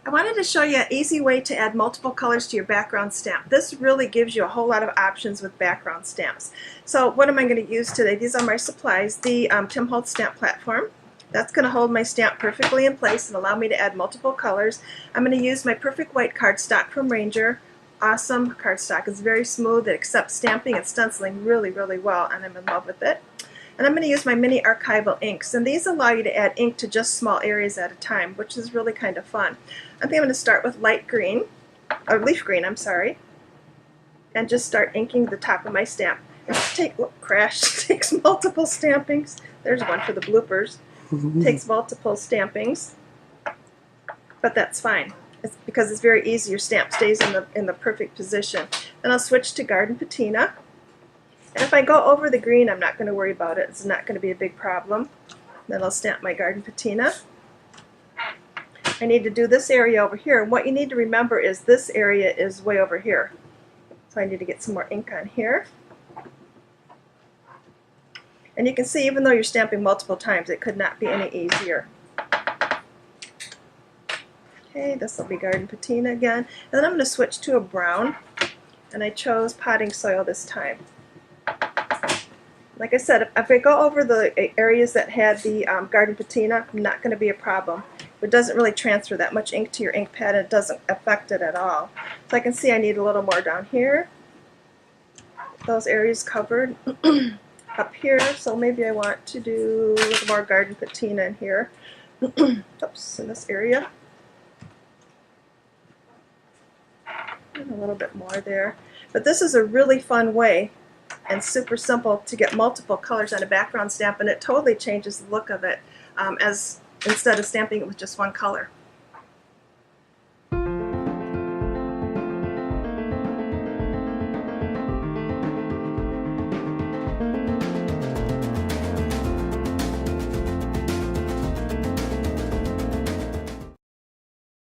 I wanted to show you an easy way to add multiple colors to your background stamp. This really gives you a whole lot of options with background stamps. So what am I going to use today? These are my supplies. The Tim Holtz stamp platform. That's going to hold my stamp perfectly in place and allow me to add multiple colors. I'm going to use my Perfect White cardstock from Ranger. Awesome cardstock. It's very smooth. It accepts stamping and stenciling really, really well, and I'm in love with it. And I'm going to use my mini archival inks, and these allow you to add ink to just small areas at a time, which is really kind of fun. I think I'm going to start with light green, or leaf green, I'm sorry, and just start inking the top of my stamp. Takes multiple stampings. There's one for the bloopers. Takes multiple stampings, but that's fine. It's because it's very easy. Your stamp stays in the perfect position. Then I'll switch to Garden Patina. And if I go over the green, I'm not going to worry about it. It's not going to be a big problem. Then I'll stamp my Garden Patina. I need to do this area over here. And what you need to remember is this area is way over here. So I need to get some more ink on here. And you can see, even though you're stamping multiple times, it could not be any easier. Okay, this will be Garden Patina again. And then I'm going to switch to a brown. And I chose Potting Soil this time. Like I said, if I go over the areas that had the Garden Patina, not going to be a problem. It doesn't really transfer that much ink to your ink pad, and it doesn't affect it at all. So I can see I need a little more down here. Those areas covered. Up here, so maybe I want to do a little more Garden Patina in here. Oops, in this area. And a little bit more there. But this is a really fun way and super simple to get multiple colors on a background stamp, and it totally changes the look of it as instead of stamping it with just one color.